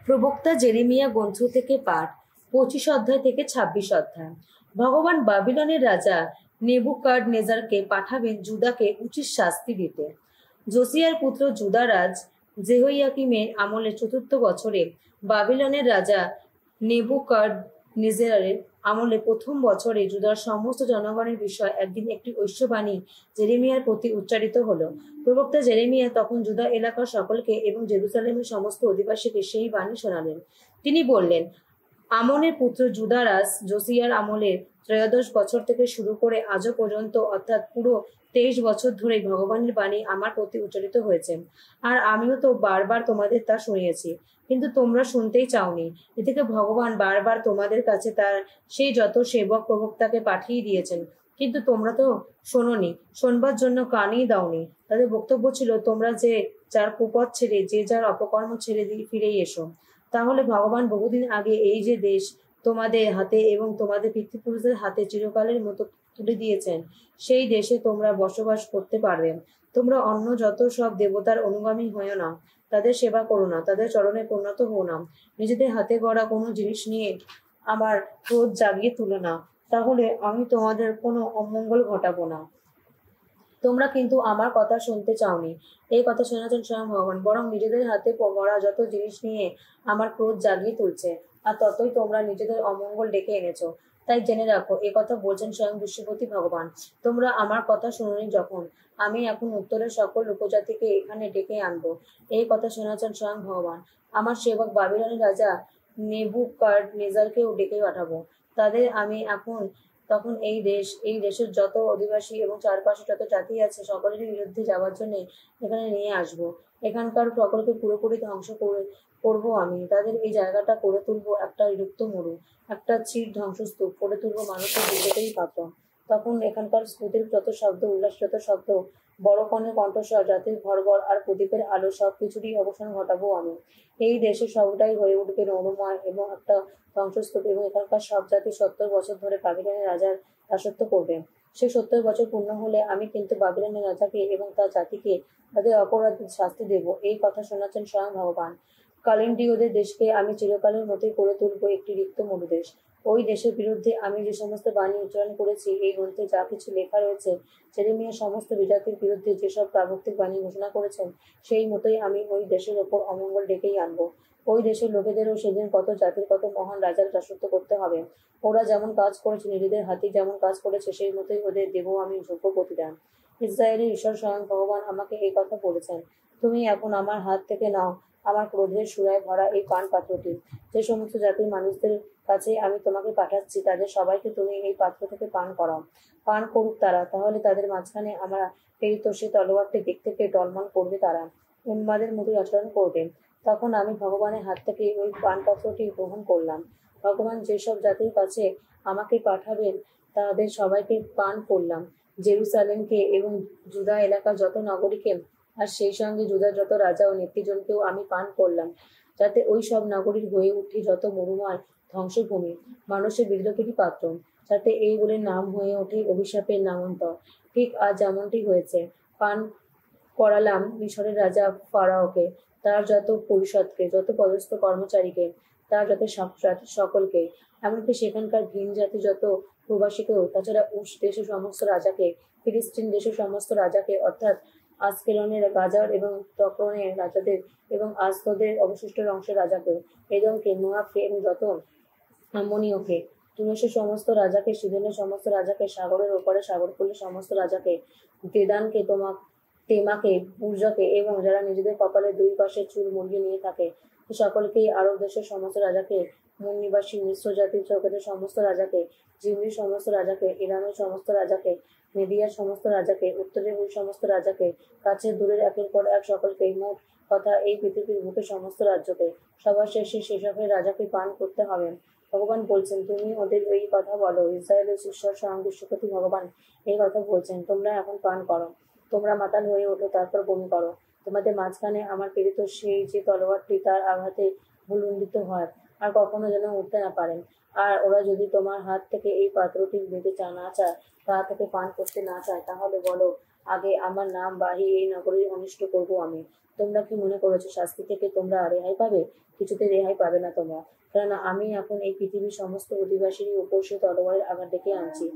প্রবক্তা জেরেমিয়া গ্রন্থ থেকে পাঠ 25 অধ্যায় থেকে 26 অধ্যায়। ভগবান বাবিলনের রাজা নেবুকাদনেজারকে পাঠাবেন জুদাকে উচিত শাস্তি দিতে। জোসিয়ার পুত্র জুদারাজ জেহোয়াকিমের আমলে 4th বছরে বাবিলনের রাজা নেবুকাদনেজারের আমলে 1ম বছরে জুদার সমস্ত জনগণের বিষয় একদিন একটি ঐশ্ববাণী জেরেমিয়ার প্রতি উচ্চারিত হলো। প্রবক্তা জেরেমিয়া তখন জুদা এলাকার সকলকে এবং জেরুসালেমের সমস্ত অধিবাসীকে সেই বাণী শোনালেন। তিনি বললেন, আমনের পুত্র জুদারাজ জোসিয়ার আমলের 13 বছর থেকে শুরু করে আজও পর্যন্ত অর্থাৎ পুরো 23 বছর ধরেই ভগবানের বাণী আমার প্রতি উচ্চারিত হয়েছে। আর আমিও তো বারবার তোমাদের তা শুনিয়েছি, কিন্তু তোমরা শুনতেই চাওনি। এদিকে ভগবান বারবার তোমাদের কাছে তার সেই যত সেবক প্রবক্তাকে পাঠিয়ে দিয়েছেন, কিন্তু তোমরা তো শোনোনি, শোনবার জন্য কানই দাওনি। তাদের বক্তব্য ছিল, তোমরা যে যার কুপথ ছেড়ে যে যার অপকর্ম ছেড়ে ফিরেই এসো। তাহলে ভগবান বহুদিন আগে এই যে দেশ তোমাদের হাতে এবং তোমাদের পিতৃপুরুষদের হাতে চিরকালের মতো তুলে দিয়েছেন, সেই দেশে তোমরা বসবাস করতে পারবে। তোমরা অন্য যত সব দেবতার অনুগামী হয়েও না, তাদের সেবা করো না, তাদের চরণে পরিণত হও না, নিজেদের হাতে গড়া কোনো জিনিস নিয়ে আমার ক্রোধ জাগিয়ে তুলো না, তাহলে আমি তোমাদের কোনো অমঙ্গল ঘটাবো না। তোমরা কিন্তু আমার কথা শুনতে চাওনি। এই কথা শোনাচ্ছেন স্বয়ং ভগবান, বরং নিজেদের হাতে গড়া যত জিনিস নিয়ে আমার ক্রোধ জাগিয়ে তুলছে, আর ততই তোমরা নিজেদের অমঙ্গল ডেকে এনেছো। তাই জেনে রাখো, এ কথা বলছেন স্বয়ং বিশ্বপতি ভগবান, তোমরা আমার কথা শুনোনি যখন, আমি এখন উত্তরের সকল উপজাতিকে এখানে ডেকে আনবো। এই কথা শোনাচ্ছেন স্বয়ং ভগবান, আমার সেবক বাবিলনের রাজা নেবুকাদনেজারকেও ডেকে পাঠাবো। তাদের আমি তখন এই দেশের যত অধিবাসী এবং চারপাশে যত জাতি আছে সকলেরই বিরুদ্ধে যাওয়ার জন্য এখানে নিয়ে আসবো। এখানকার সকলকে পুরোপুরি ধ্বংস করবো আমি। তাদের এই জায়গাটা করে তুলবো একটা রিক্ত মরু, একটা চির ধ্বংসস্তূপ করে তুলবো মানুষের বিবেকেরই পাত্র। তখন এখানকার স্তুতির যত শব্দ, উল্লাস যত শব্দ, বড় কনের কণ্ঠস্বর, জাতির ঘরঘর আর প্রদীপের আলো সব কিছুরই অবসান ঘটাবো আমি। এই দেশে সবটাই হয়ে উঠবে রৌণময় এবং একটা ধ্বংসস্তূপ, এবং এখানকার সব জাতি 70 বছর ধরে বাবিলনের রাজার দাসত্ব করবে। সেই 70 বছর পূর্ণ হলে আমি কিন্তু বাবিলনের রাজাকে এবং তার জাতিকে তাদের অপরাধের শাস্তি দেব। এই কথা শোনাচ্ছেন স্বয়ং ভগবান। কালিন্দীয়দের দেশকে আমি চিরকালের মতোই করে তুলব একটি রিক্ত মরুদেশ। ওই দেশের বিরুদ্ধে আমি যে সমস্ত বাণী উচ্চারণ করেছি, এই গ্রন্থে যা কিছু লেখা রয়েছে, জেরেমিয়া সমস্ত বিজাতির বিরুদ্ধে যেসব প্রাবর্তিক বাণী ঘোষণা করেছেন, সেই মতোই আমি ওই দেশের ওপর অমঙ্গল ডেকেই আনবো। ওই দেশের লোকেদেরও সেদিন কত জাতির কত মহান রাজার দাসত্ব করতে হবে। ওরা যেমন কাজ করেছে, নিজেদের হাতে যেমন কাজ করেছে, সেই মতোই ওদের দেবো আমি যোগ্য প্রতিদান। ইসরায়েলের ঈশ্বর স্বয়ং ভগবান আমাকে এই কথা বলেছেন, তুমি এখন আমার হাত থেকে নাও আমার ক্রোধের সুরায় ভরা এই পান পাত্রটি। যে সমস্ত জাতির মানুষদের কাছে আমি তোমাকে পাঠাচ্ছি, তাদের সবাইকে তুমি এই পাত্র থেকে পান করাও। পান করুক তারা, তাহলে তাদের মাঝখানে আমার প্রেরিত সে তলোয়ারটি দেখতে পেয়ে টলমল করবে, তারা উন্মাদের মতোই আচরণ করবে। তখন আমি ভগবানের হাত থেকে ওই পানপাত্রটি গ্রহণ করলাম। ভগবান যেসব জাতির কাছে আমাকে পাঠাবেন তাদের সবাইকে পান করলাম, জেরুসালেমকে এবং জুদা এলাকার যত নাগরিককে, আর সেই সঙ্গে জুদার যত রাজা ও নেতৃজনকেও আমি পান করলাম, যাতে ওই সব নাগরিক হয়ে উঠে যত মরুময় ধ্বংসভূমি, মানুষের বিদ্রোহেরই পাত্র, যাতে এই বলে নাম হয়ে ওঠে অভিশাপের নামান্তর। ঠিক আজ যেমনটি হয়েছে, পান করালাম মিশরের রাজা ফারাওকে, তার যত পরিষদকে, যত পদস্থ কর্মচারীকে, তার যত সকলকে, এমনকি সেখানকার ভিন জাতি যত প্রবাসীকেও, তাছাড়া উস দেশের সমস্ত রাজাকে, ফিলিস্তিন দেশের সমস্ত রাজাকে, অর্থাৎ আসকেলনের গাজার এবং তকরনের রাজাদের এবং আজদদের অবশিষ্ট অংশের রাজাকেও, এদমকে, মোয়াবকে এবং যত আম্মনীয়কে, তুরস্কের সমস্ত রাজাকে, সিদনের সমস্ত রাজাকে, সাগরের ওপারে সাগরকুলের সমস্ত রাজাকে, দেদানকে, তেমাকে, বুর্জকে এবং যারা নিজেদের কপালে 2 পাশে চুল মুড়িয়ে নিয়ে থাকে, সকলকেই, আরব দেশের সমস্ত রাজাকে, মূল নিবাসী মিশ্র জাতির জগতের সমস্ত রাজাকে, জিমরির সমস্ত রাজাকে, ইরানের সমস্ত রাজাকে, মেদিয়ার সমস্ত রাজাকে, উত্তরের ওই সমস্ত রাজাকে, কাছের দূরের একের পর এক সকলকেই, মোট কথা এই পৃথিবীর বুকের সমস্ত রাজ্যকে, সবার শেষে সেসবের রাজাকে পান করতে হবে। ভগবান বলছেন, তুমি ওদের এই কথা বলো। ইসরায়েলের ঈশ্বর স্বয়ং বিশ্বপতি ভগবান এই কথা বলছেন, তোমরা এখন পান করো, তোমরা মাতাল হয়ে ওঠো, তারপর বমি করো। তোমাদের মাঝখানে আমার প্রেরিত সেই যে তলোয়ারটি তার আঘাতে ভুলুণ্ঠিত হয়, আর কখনো যেন উঠতে না পারেন। আর ওরা যদি তোমার হাত থেকে এই পাত্রটি নিতে না চায়, তা থেকে পান করতে না চায়, তাহলে বলো, আগে আমার নাম বাহিয়ে এই নগরীর অনিষ্ট করব আমি। তোমরা কি মনে করেছো শাস্তি থেকে তোমরা রেহাই পাবে? কিছুতে রেহাই পাবে না তোমরা, কেননা আমি এখন এই পৃথিবীর সমস্ত অধিবাসীর উপর সে তলোয়ারের আঘাত ডেকে আনছি।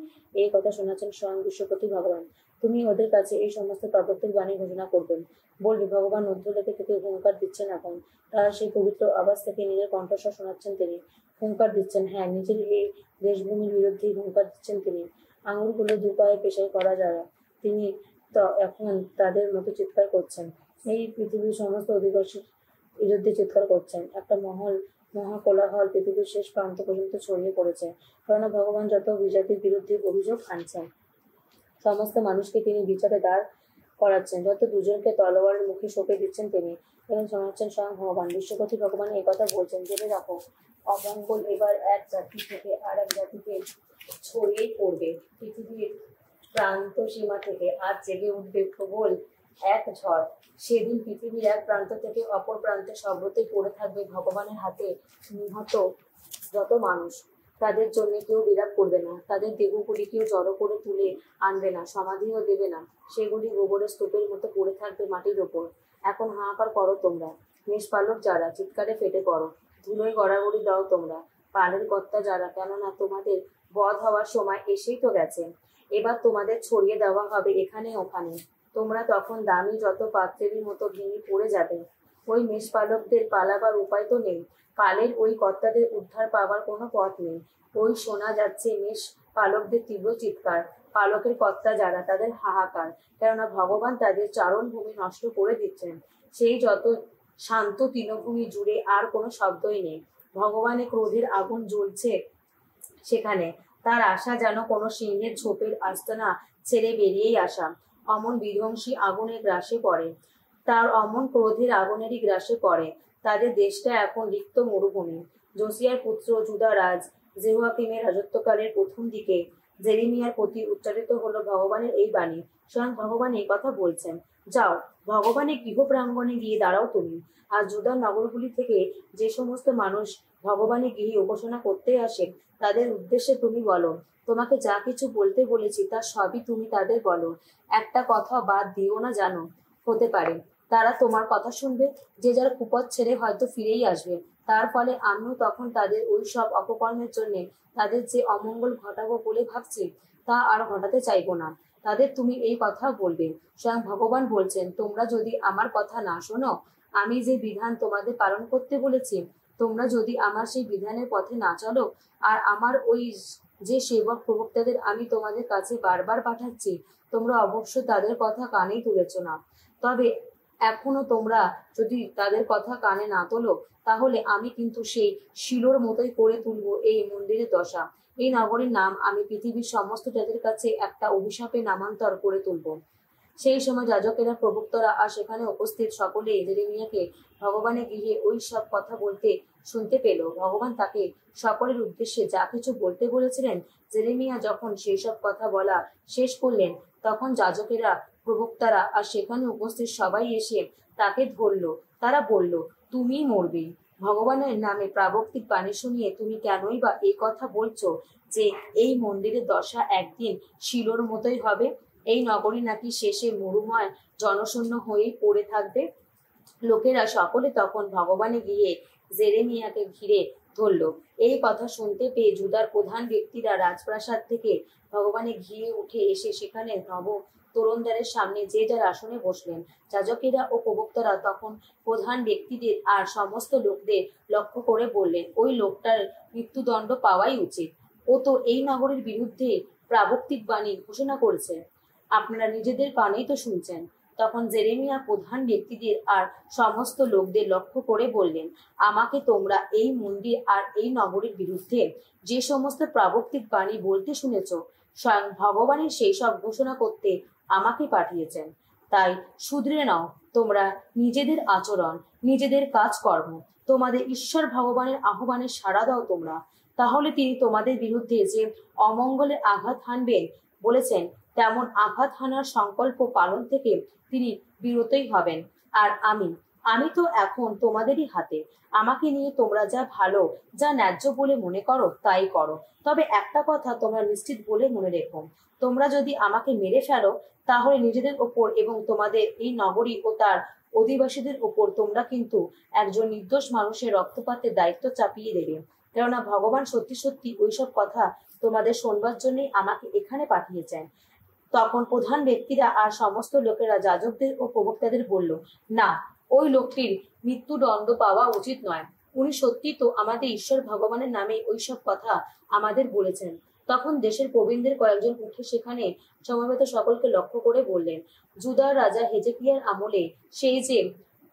এই কথা শোনাচ্ছেন স্বয়ং বিশ্বপতি ভগবান। তুমি ওদের কাছে এই সমস্ত প্রবর্তক বাণী ঘোষণা করবেন, বলবে ভগবান ঊর্ধ্বলোকে থেকে হুঙ্কার দিচ্ছেন এখন। তার সেই পবিত্র আওয়াজ থেকে নিজের কণ্ঠস্বর শোনাচ্ছেন তিনি। হুঙ্কার দিচ্ছেন, হ্যাঁ, নিজের এই দেশভূমির বিরুদ্ধেই হুঙ্কার দিচ্ছেন তিনি। আঙুলগুলো দুপায়ে পেশাই করা যায়, তিনি তো এখন তাদের মতো চিৎকার করছেন। এই পৃথিবীর সমস্ত অধিবাসীর বিরুদ্ধে চিৎকার করছেন। একটা মহাকোলাহল পৃথিবীর শেষ প্রান্ত পর্যন্ত ছড়িয়ে পড়েছে, কেননা ভগবান যত বিজাতির বিরুদ্ধে অভিযোগ আনছেন সমস্ত মানুষকে তিনি বিচারে দাঁড় করাচ্ছেন, যত দুজনকে তলোয়ারের মুখে সঁপে দিচ্ছেন তিনি এবং শোনাচ্ছেন স্বয়ং ভগবান। বিশ্বপতি ভগবান এই কথা বলছেন, জেনে রাখো, অমঙ্গল এবার এক জাতি থেকে আর এক জাতিকে ছড়িয়ে পড়বে। পৃথিবীর প্রান্ত সীমা থেকে আজ জেগে উঠবে প্রবল এক ঝড়। সেদিন পৃথিবীর এক প্রান্ত থেকে অপর প্রান্তে সর্বত্রই পড়ে থাকবে ভগবানের হাতে নিহত যত মানুষ। তাদের জন্য কেউ বিলাপ করবে না, তাদের দেহগুলি কেউ জড়ো করে তুলে আনবে না, সমাধিও দেবে না। সেগুলি গোবরের স্তূপের মতো পড়ে থাকবে মাটির ওপর। এখন হাহাকার করো তোমরা, মেষপালক যারা, চিৎকারে ফেটে পড়ো, ধুলোয় গড়াগড়ি দাও তোমরা, পালের কর্তা যারা, কেননা তোমাদের বধ হওয়ার সময় এসেই তো গেছে। এবার তোমাদের ছড়িয়ে দেওয়া হবে এখানে ওখানে। তোমরা তখন দামি যত পাত্রেরই মতো ভেঙে পড়ে যাবে। ওই মেষপালকদের পালাবার উপায় তো নেই, পালের ওই কর্তাদের উদ্ধার পাওয়ার কোনো পথ নেই। ওই শোনা যাচ্ছে মেষ পালকদের তীব্র চিৎকার, পালকের কর্তা যারা, তাদের হাহাকার, কেননা ভগবান তাদের চারণভূমি নষ্ট করে দিচ্ছেন। সেই যত শান্ত তৃণভূমি জুড়ে আর কোনো শব্দই নেই। ভগবানের ক্রোধের আগুন জ্বলছে সেখানে, তার আশা যেন কোনো সিংহের ঝোপের আস্তানা ছেড়ে বেরিয়েই আসা। অমন বিধ্বংসী আগুনের গ্রাসে পড়ে, তার অমন ক্রোধের আগুনেরই গ্রাসে পড়ে। তাদের দেশটা এখন রিক্ত মরুভূমি। জোসিয়ার পুত্র জুদারাজ জেহুয়াকিমের রাজত্বকালের প্রথম দিকে জেরেমিয়ার প্রতি উচ্চারিত হলো ভগবানের এই বাণী। স্বয়ং ভগবান এই কথা বলছেন, যাও, ভগবানের গৃহ প্রাঙ্গণে গিয়ে দাঁড়াও তুমি। আর জুদার নগরগুলি থেকে যে সমস্ত মানুষ ভগবানের গৃহে উপাসনা করতে আসে তাদের উদ্দেশ্যে তুমি বলো, তোমাকে যা কিছু বলতে বলেছি তা সবই তুমি তাদের বলো। একটা কথা বাদ দিও না, জানো, হতে পারে তারা তোমার কথা শুনবে, যে যার কুপথ ছেড়ে হয়তো ফিরেই আসবে। তার ফলে আমিও তখন তাদের ওই সব অপকর্মের জন্য তাদের যে অমঙ্গল ঘটাবো বলে ভাবছি তা আর ঘটাতে চাইবো না। তাদের তুমি এই কথা বলবে। স্বয়ং ভগবান বলছেন, তোমরা যদি আমার কথা না শোনো, আমি যে বিধান তোমাদের পালন করতে বলেছি, তোমরা যদি আমার সেই বিধানের পথে না চলো, আর আমার ওই যে সেবক প্রবক্তাদের আমি তোমাদের কাছে বারবার পাঠাচ্ছি, তোমরা অবশ্য তাদের কথা কানেই তুলেছ না। তবে এখনো তোমরা যদি তাদের কথা কানে না তোলো, তাহলে আমি কিন্তু সেই শিলোর মতোই করে তুলবো এই মন্দিরের দশা। এই নগরীর নাম আমি পৃথিবীর সমস্ত জাতির কাছে একটা অভিশাপে নামান্তর করে তুলবো। সেই সময় যাজকেরা, প্রবক্তরা আর সেখানে উপস্থিত সকলেই জেরেমিয়াকে ভগবানের গৃহে ওই সব কথা বলতে শুনতে পেল। ভগবান তাকে সকলের উদ্দেশ্যে যা কিছু বলতে বলেছিলেন, জেরেমিয়া যখন সেই সব কথা বলা শেষ করলেন, তখন যাজকেরা, প্রবক্তারা আর সেখানে উপস্থিত সবাই এসে তাকে ধরল। তারা বলল, তুমি মরবে। ভগবানের নামে প্রাবক্তিক বাণী শুনিয়ে তুমি কেনই বা এই কথা বলছো যে এই মন্দিরের দশা একদিন শিলোর মতোই হবে? এই নগরী নাকি শেষে মরুময় জনশূন্য হয়েই পড়ে থাকবে? লোকেরা সকলে তখন ভগবানে গিয়ে জেরেমিয়াকে ঘিরে ধরল। এই কথা শুনতে পেয়ে জুদার প্রধান ব্যক্তিরা রাজপ্রাসাদ থেকে ভগবানে ঘিরে উঠে এসে সেখানে নব তোরণদ্বারের সামনে যে যার আসনে বসলেন। যাজকেরা ও প্রবক্তারা তখন প্রধান ব্যক্তিদের আর সমস্ত লোকদের লক্ষ্য করে বললেন, ওই লোকটার মৃত্যুদণ্ড পাওয়াই উচিত। ও তো এই নগরের বিরুদ্ধে প্রাবক্তিক বাণী ঘোষণা করেছে, আপনারা নিজেদের কানেই তো শুনছেন। তখন জেরেমিয়া প্রধান ব্যক্তিদের আর সমস্ত লোকদের লক্ষ্য করে বললেন, আমাকে তোমরা এই মন্দির আর এই নগরের বিরুদ্ধে যে সমস্ত প্রাবক্তিক বাণী বলতে শুনেছ, স্বয়ং ভগবানের সেই সব ঘোষণা করতে আমাকে পাঠিয়েছেন। তাই শুধরে নাও তোমরা নিজেদের আচরণ, নিজেদের কাজকর্ম, তোমাদের ঈশ্বর ভগবানের আহ্বানে সাড়া দাও তোমরা। তাহলে তিনি তোমাদের বিরুদ্ধে যে অমঙ্গলের আঘাত হানবেন বলেছেন, তেমন আঘাত হানার সংকল্প পালন থেকে তিনি বিরতই হবেন। আর আমি আমি তো এখন তোমাদেরই হাতে। আমাকে নিয়ে তোমরা যা ভালো, যা ন্যায্য বলে মনে করো তাই করো। তবে একটা কথা তোমরা নিশ্চিত বলে মনে রেখো, তোমরা যদি আমাকে মেরে ফেলো, তাহলে নিজেদের ওপর এবং তোমাদের এই নগরী ও তার অধিবাসীদের ওপর তোমরা কিন্তু একজন নির্দোষ মানুষের রক্তপাতের দায়িত্ব চাপিয়ে দেবে। কেননা ভগবান সত্যি সত্যি ওইসব কথা তোমাদের শোনবার জন্যই আমাকে এখানে পাঠিয়েছেন। তখন প্রধান ব্যক্তিরা আর সমস্ত লোকেরা যাজকদের ও প্রবক্তাদের বলল, না, ওই লোকটির মৃত্যুদণ্ড পাওয়া উচিত নয়। উনি সত্যি তো আমাদের ঈশ্বর ভগবানের নামে ওইসব কথা আমাদের বলেছেন। তখন দেশের প্রবীণদের কয়েকজন উঠে সেখানে সমবেত সকলকে লক্ষ্য করে বললেন, জুদার রাজা হেজেকিয়ার আমলে সেই যে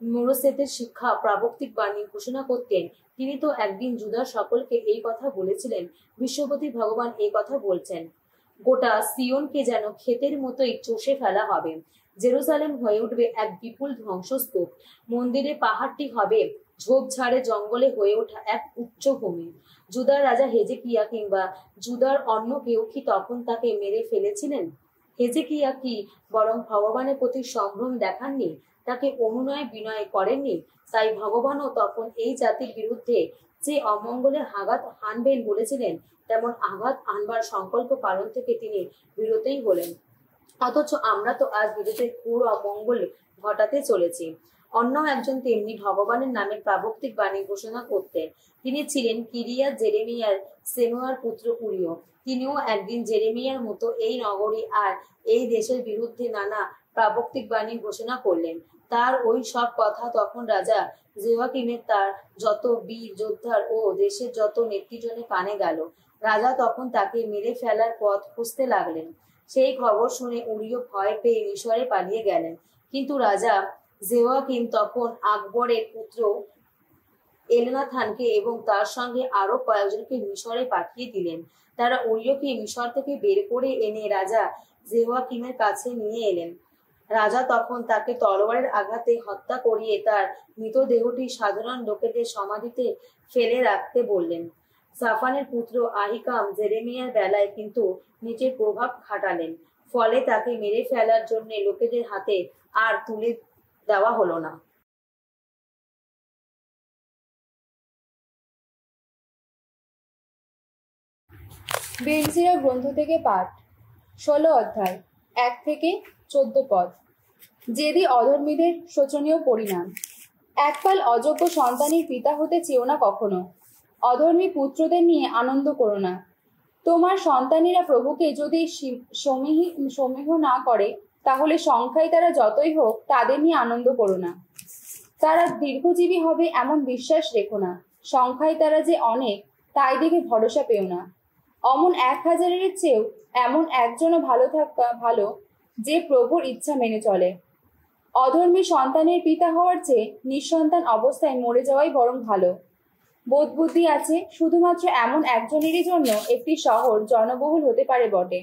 মোরোসেতের শিক্ষা প্রাবক্তিক বাণী ঘোষণা করতেন, তিনি তো একদিন জুদার সকলকে এই কথা বলেছিলেন। বিশ্বপতি ভগবান এই কথা বলছেন, গোটা সিয়নকে যেন ক্ষেতের মতোই চষে ফেলা হবে। জেরুজালেম হয়ে উঠবে এক বিপুল ধ্বংসস্তূপ। মন্দিরে পাহাড়টি হবে ঝোপঝাড়ে জঙ্গলে হয়ে ওঠা এক উচ্চভূমি। জুদার রাজা হেজেকিয়া কিংবা জুদার অন্য কেউ কি তখন তাকে মেরে ফেলেছিলেন? হেজেকিয়া কি বরং ভগবানের প্রতি সম্ভ্রম দেখাননি, তাকে অনুনয় বিনয় করেননি? তাই ভগবানও তখন এই জাতির বিরুদ্ধে যে অমঙ্গলের আঘাত হানবেন বলেছিলেন, তেমন আঘাত আনবার সংকল্প পালন থেকে তিনি বিরতই হলেন। অথচ আমরা তো আজ বিরোধের ঘোর অমঙ্গল ঘটাতে চলেছি। অন্য একজন তেমনি ভগবানের নামে প্রাবক্তিক বাণী ঘোষণা করতেন। তিনি ছিলেন কিরিয়া জেরেমিয়ার সেনুয়ার পুত্র উরিয়। তিনিও একদিন জেরেমিয়ার মতো এই নগরী আর এই দেশের বিরুদ্ধে নানা প্রাবক্তিক বাণী ঘোষণা করলেন। তার ওই সব কথা তখন রাজা জেওয়াকিমের তার যত বীর যোদ্ধার ও দেশের যত নেতৃজনে কানে গেল। রাজা তখন তাকে মেরে ফেলার পথ খুঁজতে লাগলেন। সেই খবর শুনে উরিও ভয় পেয়ে মিশরে পালিয়ে গেলেন। কিন্তু রাজা জেওয়াকিম তখন আকবরের পুত্র এলনাথানকে এবং তার সঙ্গে আরো কয়েকজনকে মিশরে পাঠিয়ে দিলেন। তারা উরিওকে মিশর থেকে বের করে এনে রাজা জেওয়াকিমের কাছে নিয়ে এলেন। রাজা তখন তাকে তলোয়ারের আঘাতে হত্যা করিয়ে তার মৃতদেহটি সাধারণ লোকেদের সমাধিতে ফেলে রাখতে বললেন। সাফানের পুত্র আহিকাম জেরেমিয়ার বেলায় কিন্তু নিজের প্রভাব খাটালেন। ফলে তাকে মেরে ফেলার জন্য লোকেদের হাতে আর তুলে দেওয়া হলো না। বেনজিরা গ্রন্থ থেকে পাঠ ১৬ অধ্যায় ১ থেকে ১৪ পদ। যেদি অধর্মীদের শোচনীয় পরিণাম। এককাল অযোগ্য সন্তানের পিতা হতে চেও না কখনো। অধর্মী পুত্রদের নিয়ে আনন্দ করো না। তোমার সন্তানেরা প্রভুকে যদি সমীহ না করে, তাহলে সংখ্যায় তারা যতই হোক তাদের নিয়ে আনন্দ করো না। তারা দীর্ঘজীবী হবে এমন বিশ্বাস রেখো না। সংখ্যায় তারা যে অনেক, তাই দেখে ভরসা পেও না। অমন ১,০০০-এর চেয়েও এমন একজনও ভালো থাকা ভালো, যে প্রভুর ইচ্ছা মেনে চলে। অধর্মী সন্তানের পিতা হওয়ার চেয়ে নিঃসন্তান অবস্থায় মরে যাওয়াই বরং ভালো। বোধ বুদ্ধি আছে শুধুমাত্র এমন একজনেরই জন্য একটি শহর জনবহুল হতে পারে বটে,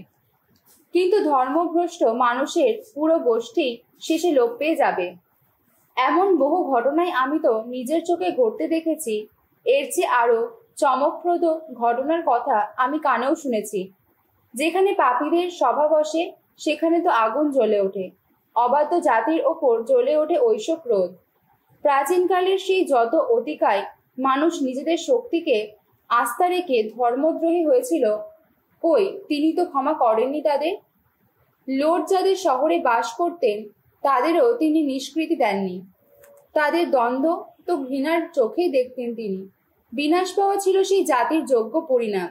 কিন্তু ধর্মভ্রষ্ট মানুষের পুরো গোষ্ঠী শেষে লোপ পেয়ে যাবে। এমন বহু ঘটনাই আমি তো নিজের চোখে ঘটতে দেখেছি। এর চেয়ে আরো চমকপ্রদ ঘটনার কথা আমি কানেও শুনেছি। যেখানে পাপীদের সভা বসে, সেখানে তো আগুন জ্বলে ওঠে। অবাধ্য জাতির ওপর জ্বলে ওঠে ঐশ ক্রোধ। প্রাচীনকালের সেই যত অতিকায় মানুষ নিজেদের শক্তিকে আস্থা রেখে ধর্মদ্রোহী হয়েছিল, কই তিনি তো ক্ষমা করেননি তাদের। লোট যাদের শহরে বাস করতেন, তাদেরও তিনি নিষ্কৃতি দেননি। তাদের দ্বন্দ্ব তো ঘৃণার চোখেই দেখতেন তিনি। বিনাশ পাওয়া ছিল সেই জাতির যোগ্য পরিণাম।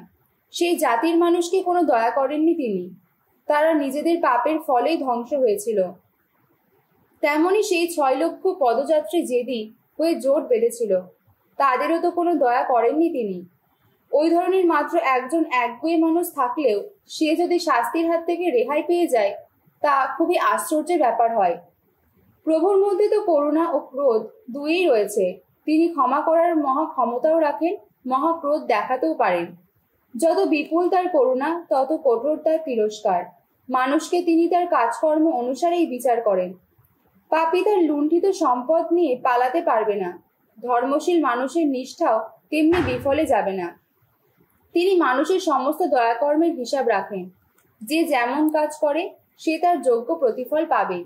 সেই জাতির মানুষকে কোনো দয়া করেননি তিনি। তারা নিজেদের পাপের ফলেই ধ্বংস হয়েছিল। তেমনি সেই ৬ লক্ষ পদযাত্রী যেদি হয়ে জোট বেঁধেছিল, তাদেরও তো কোনো দয়া করেননি তিনি। ওই ধরনের মাত্র একজন একগুঁয়ে মানুষ থাকলেও সে যদি শাস্তির হাত থেকে রেহাই পেয়ে যায়, তা খুবই আশ্চর্যের ব্যাপার হয়। প্রভুর মধ্যে তো করুণা ও ক্রোধ দুইই রয়েছে। তিনি ক্ষমা করার মহা ক্ষমতাও রাখেন, মহা ক্রোধ দেখাতেও পারেন। যত বিপুল তার করুণা, তত কঠোর তার তিরস্কার। মানুষকে তিনি তার কাজকর্ম অনুসারেই বিচার করেন। পাপী তার লুণ্ঠিত সম্পদ নিয়ে পালাতে পারবে না। ধর্মশীল মানুষের নিষ্ঠাও তেমনি বিফলে যাবে না। তিনি মানুষের সমস্ত দয়াকর্মের হিসাব রাখেন। যে যেমন কাজ করে, সে তার যোগ্য প্রতিফল পাবেই।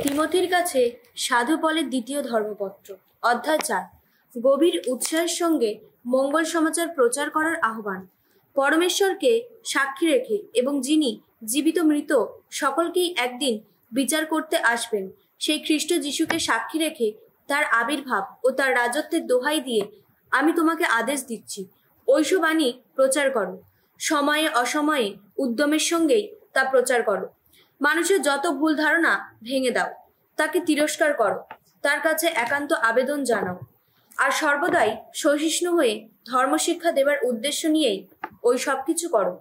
তিমথির কাছে সাধু পলের দ্বিতীয় ধর্মপত্র, অধ্যায় 4। গভীর উৎসাহের সঙ্গে মঙ্গল সমাচার প্রচার করার আহ্বান। পরমেশ্বরকে সাক্ষী রেখে এবং যিনি জীবিত মৃত সকলকেই একদিন বিচার করতে আসবেন সেই খ্রিস্ট যিশুকে সাক্ষী রেখে তার আবির্ভাব ও তার রাজত্বের দোহাই দিয়ে আমি তোমাকে আদেশ দিচ্ছি, ঐশবাণী প্রচার করো। সময়ে অসময়ে উদ্যমের সঙ্গেই তা প্রচার করো। মানুষের যত ভুল ধারণা ভেঙে দাও, তাকে তিরস্কার করো, তার কাছে একান্ত আবেদন জানাও, আর সর্বদাই সহিষ্ণু হয়ে ধর্মশিক্ষা দেবার উদ্দেশ্য নিয়েই ওই সব কিছু করো।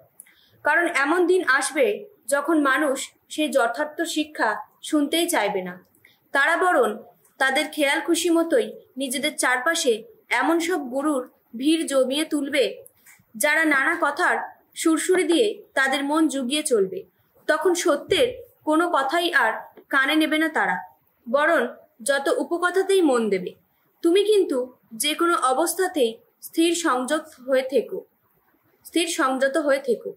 কারণ এমন দিন আসবে যখন মানুষ সেই যথার্থ শিক্ষা শুনতেই চাইবে না। তারা বরং তাদের খেয়াল খুশি মতোই নিজেদের চারপাশে এমন সব গুরুর ভিড় জমিয়ে তুলবে যারা নানা কথার সুরসুরি দিয়ে তাদের মন জুগিয়ে চলবে। তখন সত্যের কোনো কথাই আর কানে নেবে না তারা, বরং যত উপকথাতেই মন দেবে। তুমি কিন্তু যে কোনো অবস্থাতেই স্থির সংযত হয়ে থেকো।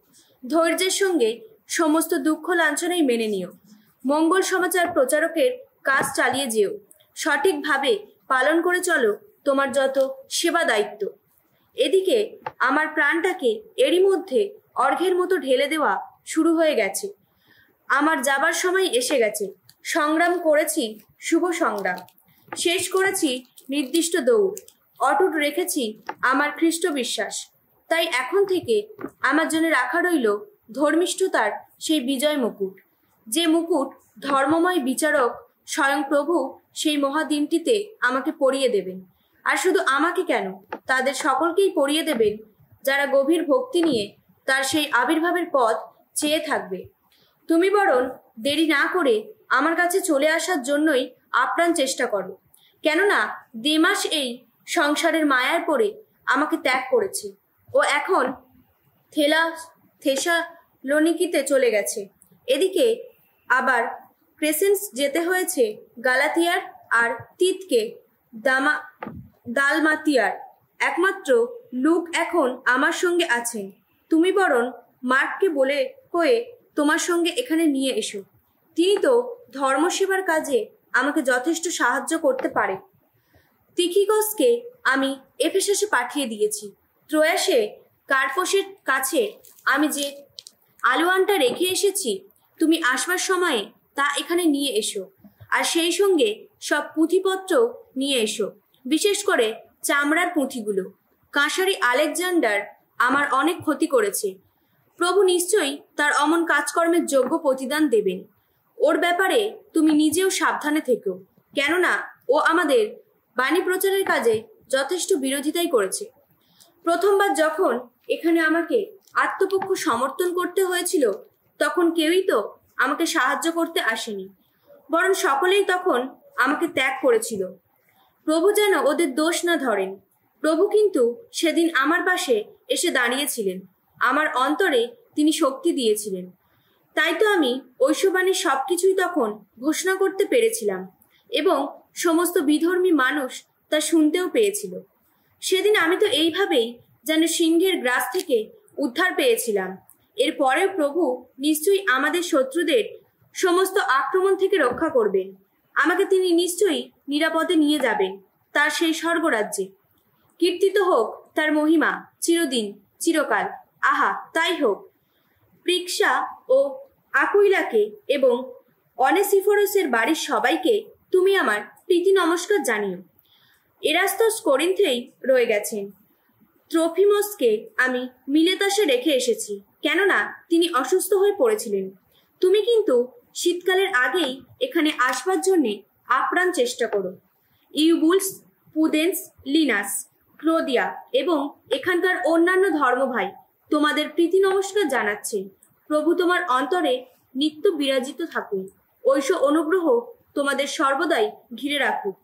ধৈর্যের সঙ্গে সমস্ত দুঃখ লাঞ্ছনাই মেনে নিও। মঙ্গল সমাচার প্রচারকের কাজ চালিয়ে যেও। সঠিকভাবে পালন করে চলো তোমার যত সেবা দায়িত্ব। এদিকে আমার প্রাণটাকে এরই মধ্যে অর্ঘ্যের মতো ঢেলে দেওয়া শুরু হয়ে গেছে। আমার যাবার সময় এসে গেছে। সংগ্রাম করেছি শুভ সংগ্রাম, শেষ করেছি নির্দিষ্ট দৌড়, অটুট রেখেছি আমার খ্রিস্ট বিশ্বাস। তাই এখন থেকে আমার জন্য রাখা রইল ধর্মিষ্ঠতার সেই বিজয় মুকুট, যে মুকুট ধর্মময় বিচারক স্বয়ং প্রভু সেই মহাদিনটিতে আমাকে পরিয়ে দেবেন। আর শুধু আমাকে কেন, তাদের সকলকেই পরিয়ে দেবেন যারা গভীর ভক্তি নিয়ে তার সেই আবির্ভাবের পথ চেয়ে থাকবে। তুমি বরং দেরি না করে আমার কাছে চলে আসার জন্যই আপ্রাণ চেষ্টা করো। কেননা দেমাস এই সংসারের মায়ায় পড়ে আমাকে ত্যাগ করেছে ও এখন থেসালোনিকিতে চলে গেছে। এদিকে আবার ক্রেসেন্স যেতে হয়েছে গালাতিয়ার আর তিতকে দালমাতিয়ার। একমাত্র লুক এখন আমার সঙ্গে আছেন। তুমি বরং মার্ককে বলে কয়ে তোমার সঙ্গে এখানে নিয়ে এসো। তিনি তো ধর্মসেবার কাজে আমাকে যথেষ্ট সাহায্য করতে পারে। তিখিকসকে আমি এফেসাসে পাঠিয়ে দিয়েছি। ত্রয়াসে কার্পসের কাছে আমি যে আলোয়ানটা রেখে এসেছি, তুমি আসবার সময়ে তা এখানে নিয়ে এসো। আর সেই সঙ্গে সব পুঁথিপত্র নিয়ে এসো, বিশেষ করে চামড়ার পুঁথিগুলো। কাঁসারি আলেকজান্ডার আমার অনেক ক্ষতি করেছে। প্রভু নিশ্চয়ই তার অমন কাজকর্মের যোগ্য প্রতিদান দেবেন। ওর ব্যাপারে তুমি নিজেও সাবধানে থেকো, কেননা ও আমাদের বাণী প্রচারের কাজে যথেষ্ট বিরোধিতাই করেছে। প্রথমবার যখন এখানে আমাকে আত্মপক্ষ সমর্থন করতে হয়েছিল, তখন কেউই তো আমাকে সাহায্য করতে আসেনি, বরং সকলেই তখন আমাকে ত্যাগ করেছিল। প্রভু যেন ওদের দোষ না ধরেন। প্রভু কিন্তু সেদিন আমার পাশে এসে দাঁড়িয়েছিলেন, আমার অন্তরে তিনি শক্তি দিয়েছিলেন। তাই তো আমি ঐশবাণীর সবকিছুই তখন ঘোষণা করতে পেরেছিলাম এবং সমস্ত বিধর্মী মানুষ তা শুনতেও পেয়েছিল। সেদিন আমি তো এইভাবেই যেন সিংহের গ্রাস থেকে উদ্ধার পেয়েছিলাম। এরপরেও প্রভু নিশ্চয়ই আমাদের শত্রুদের সমস্ত আক্রমণ থেকে রক্ষা করবেন। আমাকে তিনি নিশ্চয়ই নিরাপদে নিয়ে যাবেন তার সেই স্বর্গরাজ্যে। কীর্তিত হোক তার মহিমা চিরদিন চিরকাল। আহা, তাই হোক। প্রিক্সা ও আকুইলাকে এবং অনেসিফোরসের বাড়ির সবাইকে তুমি আমার প্রীতি নমস্কার জানিও। এরাস্তস করিন্থেই রয়ে গেছেন। ত্রোফিমসকে আমি মিলেতাসে রেখে এসেছি, কেননা তিনি অসুস্থ হয়ে পড়েছিলেন। তুমি কিন্তু শীতকালের আগেই এখানে আসবার জন্যে আপ্রাণ চেষ্টা করো। ইউবুলস, পুদেন্স, লিনাস, ক্লোদিয়া এবং এখানকার অন্যান্য ধর্মভাই তোমাদের প্রীতি নমস্কার জানাচ্ছেন। প্রভু তোমার অন্তরে নিত্য বিরাজিত থাকুন। ঐশ অনুগ্রহ তোমাদের সর্বদাই ঘিরে রাখুক।